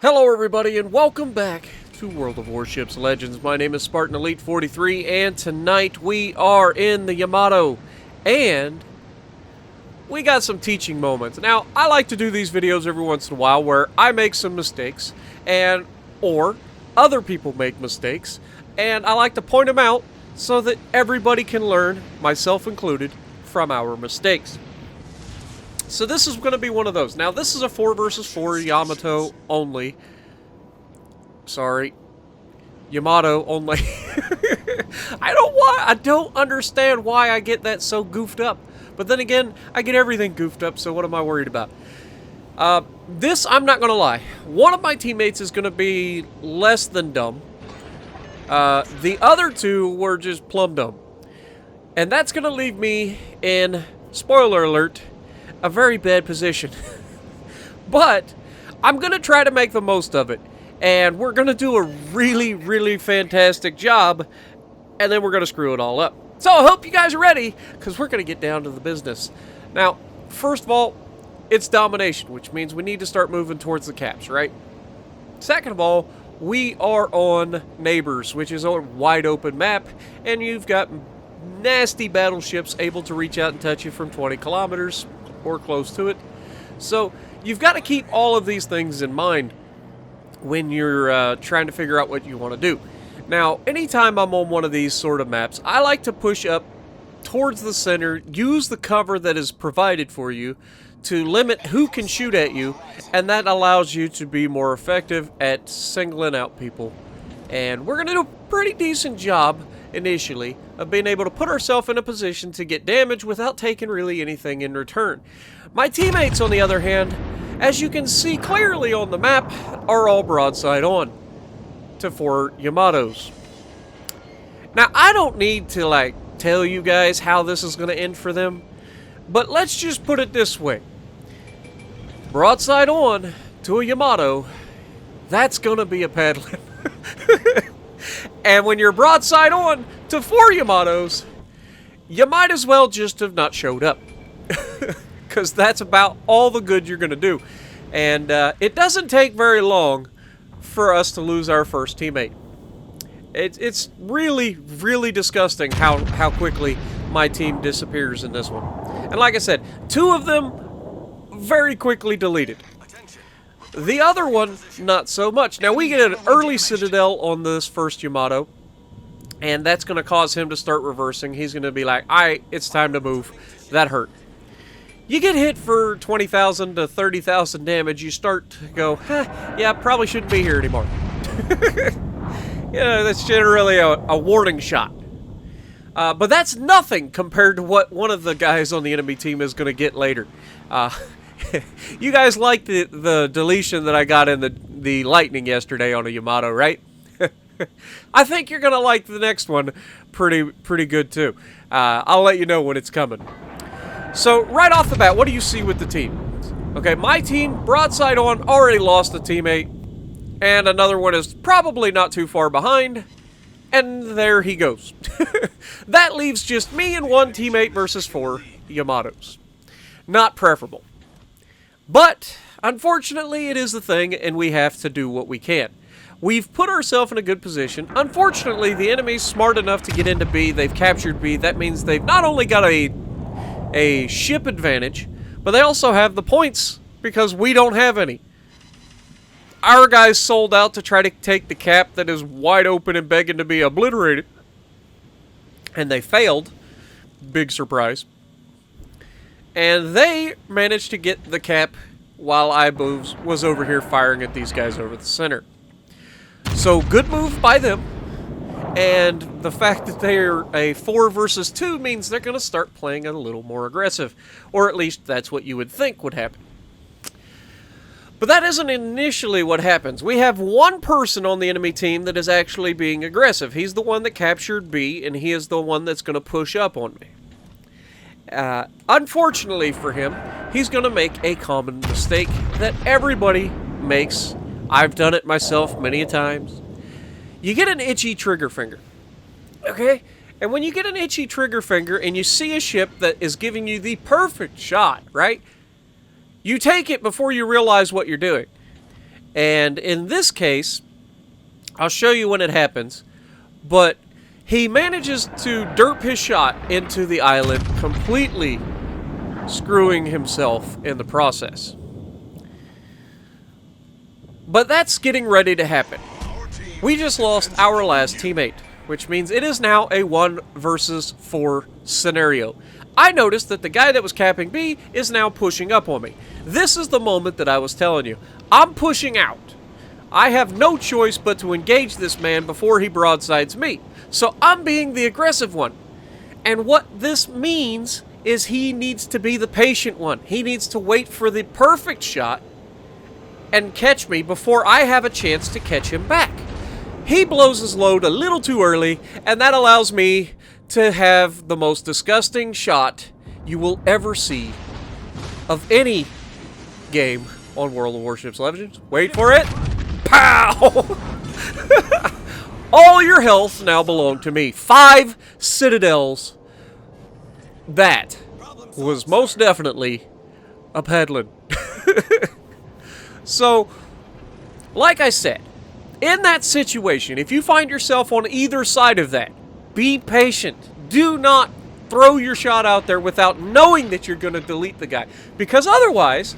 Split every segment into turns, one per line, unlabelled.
Hello everybody and welcome back to World of Warships Legends. My name is Spartan Elite 43 and tonight we are in the Yamato and we got some teaching moments. Now, I like to do these videos every once in a while where I make some mistakes or other people make mistakes, and I like to point them out so that everybody can learn, myself included, from our mistakes. So this is going to be one of those. Now, this is a 4 versus 4 Yamato only. Sorry. Yamato only. I don't understand why I get that so goofed up. But then again, I get everything goofed up, so what am I worried about? This, I'm not going to lie. One of my teammates is going to be less than dumb. The other two were just plumb dumb. And that's going to leave me in, spoiler alert, a very bad position. But I'm going to try to make the most of it. And we're going to do a really, really fantastic job. And then we're going to screw it all up. So I hope you guys are ready, because we're going to get down to the business. Now, first of all, it's domination, which means we need to start moving towards the caps, right? Second of all, we are on Neighbors, which is a wide open map. And you've got nasty battleships able to reach out and touch you from 20 kilometers. Or close to it. So you've got to keep all of these things in mind when you're trying to figure out what you want to do. Now, anytime I'm on one of these sort of maps, I like to push up towards the center, use the cover that is provided for you to limit who can shoot at you, and that allows you to be more effective at singling out people. And we're going to do a pretty decent job initially of being able to put ourselves in a position to get damage without taking really anything in return. My teammates, on the other hand, as you can see clearly on the map, are all broadside on to 4 Yamatos. Now, I don't need to tell you guys how this is going to end for them, but let's just put it this way. Broadside on to a Yamato, that's going to be a paddling. And when you're broadside on to 4 Yamatos, you might as well just have not showed up. Because that's about all the good you're going to do. And it doesn't take very long for us to lose our first teammate. It's really, really disgusting how quickly my team disappears in this one. And like I said, 2 of them very quickly deleted. The other one, not so much. Now, we get an early Citadel on this first Yamato, and that's going to cause him to start reversing. He's going to be like, alright, it's time to move. That hurt. You get hit for 20,000 to 30,000 damage, you start to go, yeah, I probably shouldn't be here anymore. That's generally a warning shot. But that's nothing compared to what one of the guys on the enemy team is going to get later. You guys liked the deletion that I got in the lightning yesterday on a Yamato, right? I think you're gonna like the next one pretty good too. I'll let you know when it's coming. So right off the bat, what do you see with the team? Okay, my team, broadside on, already lost a teammate, and another one is probably not too far behind, and there he goes. That leaves just me and 1 teammate versus 4 Yamatos. Not preferable. But, unfortunately, it is the thing, and we have to do what we can. We've put ourselves in a good position. Unfortunately, the enemy's smart enough to get into B. They've captured B. That means they've not only got a ship advantage, but they also have the points, because we don't have any. Our guys sold out to try to take the cap that is wide open and begging to be obliterated. And they failed. Big surprise. And they managed to get the cap while I was over here firing at these guys over the center. So, good move by them. And the fact that they're a 4 versus 2 means they're going to start playing a little more aggressive. Or at least that's what you would think would happen. But that isn't initially what happens. We have 1 person on the enemy team that is actually being aggressive. He's the one that captured B, and he is the one that's going to push up on me. Unfortunately for him, he's going to make a common mistake that everybody makes. I've done it myself many a times. You get an itchy trigger finger, okay? And when you get an itchy trigger finger and you see a ship that is giving you the perfect shot, right? You take it before you realize what you're doing. And in this case, I'll show you when it happens, but he manages to derp his shot into the island, completely screwing himself in the process. But that's getting ready to happen. We just lost our last teammate, which means it is now a 1 versus 4 scenario. I noticed that the guy that was capping B is now pushing up on me. This is the moment that I was telling you. I'm pushing out. I have no choice but to engage this man before he broadsides me. So I'm being the aggressive one. And what this means is he needs to be the patient one. He needs to wait for the perfect shot and catch me before I have a chance to catch him back. He blows his load a little too early, and that allows me to have the most disgusting shot you will ever see of any game on World of Warships Legends. Wait for it. Pow! All your health now belong to me. 5 citadels. That was most definitely a peddling. So, like I said, in that situation, if you find yourself on either side of that, be patient. Do not throw your shot out there without knowing that you're going to delete the guy. Because otherwise,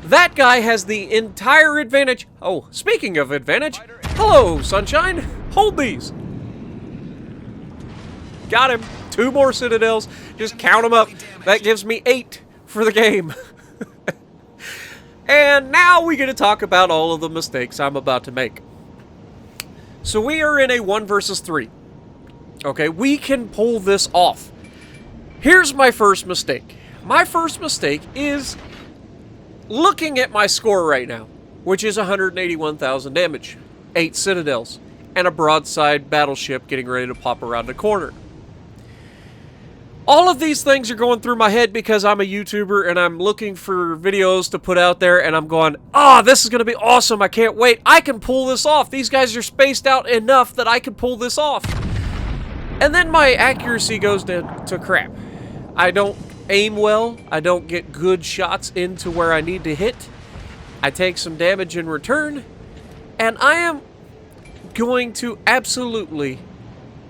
that guy has the entire advantage. Oh, speaking of advantage, hello, Sunshine. Hold these. Got him. 2 more citadels. Just count them up. That gives me 8 for the game. And now we get to talk about all of the mistakes I'm about to make. So we are in a 1 versus 3. Okay, we can pull this off. Here's my first mistake. My first mistake is looking at my score right now, which is 181,000 damage, 8 citadels, and a broadside battleship getting ready to pop around the corner. All of these things are going through my head because I'm a YouTuber and I'm looking for videos to put out there, and I'm going, oh, this is going to be awesome. I can't wait. I can pull this off. These guys are spaced out enough that I can pull this off. And then my accuracy goes to crap. I don't aim well. I don't get good shots into where I need to hit. I take some damage in return. And I am going to absolutely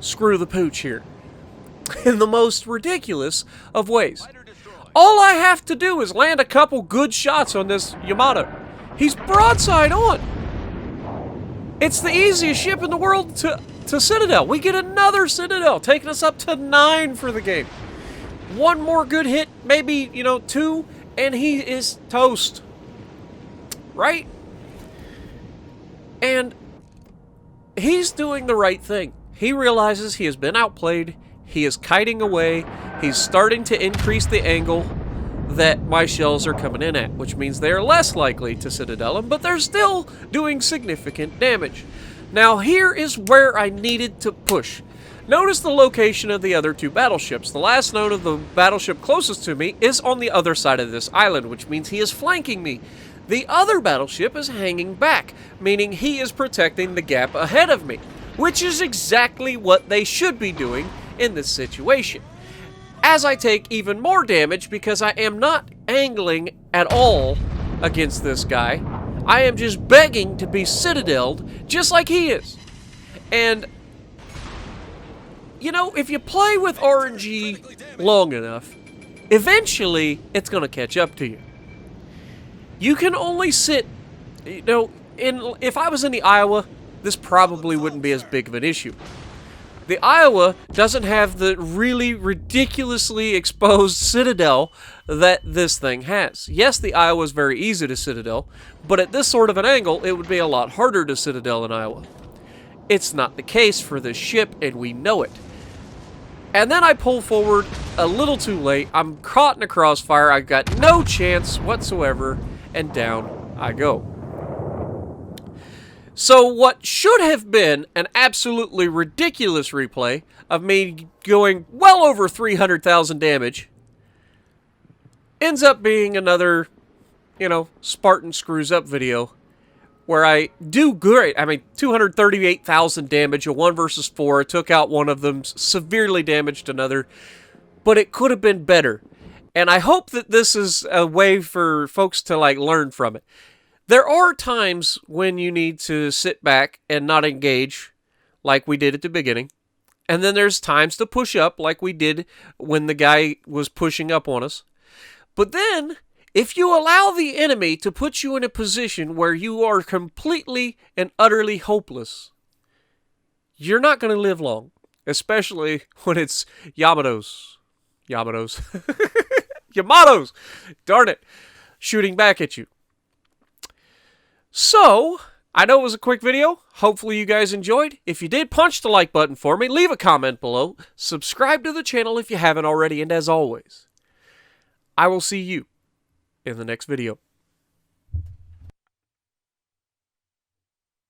screw the pooch here. In the most ridiculous of ways. All I have to do is land a couple good shots on this Yamato. He's broadside on. It's the easiest ship in the world to Citadel. We get another Citadel, taking us up to 9 for the game. 1 more good hit, maybe, 2, and he is toast. Right? And he's doing the right thing. He realizes he has been outplayed. He is kiting away. He's starting to increase the angle that my shells are coming in at, which means they are less likely to Citadel him, but they're still doing significant damage. Now, here is where I needed to push. Notice the location of the other 2 battleships. The last known of the battleship closest to me is on the other side of this island, which means he is flanking me. The other battleship is hanging back, meaning he is protecting the gap ahead of me, which is exactly what they should be doing in this situation. As I take even more damage because I am not angling at all against this guy, I am just begging to be citadeled just like he is. And if you play with RNG long enough, eventually it's going to catch up to you. You can only sit, if I was in the Iowa, this probably wouldn't be as big of an issue. The Iowa doesn't have the really ridiculously exposed citadel that this thing has. Yes, the Iowa is very easy to citadel, but at this sort of an angle, it would be a lot harder to citadel in Iowa. It's not the case for this ship, and we know it. And then I pull forward a little too late. I'm caught in a crossfire. I've got no chance whatsoever, and down I go. So what should have been an absolutely ridiculous replay of me going well over 300,000 damage ends up being another, Spartan screws up video where I do great. 238,000 damage, a 1 versus 4. I took out one of them, severely damaged another, but it could have been better. And I hope that this is a way for folks to learn from it. There are times when you need to sit back and not engage like we did at the beginning. And then there's times to push up like we did when the guy was pushing up on us. But then, if you allow the enemy to put you in a position where you are completely and utterly hopeless, you're not going to live long. Especially when it's Yamatos. Yamatos! Darn it. Shooting back at you. So, I know it was a quick video. Hopefully you guys enjoyed. If you did, punch the like button for me. Leave a comment below. Subscribe to the channel if you haven't already. And as always, I will see you in the next video.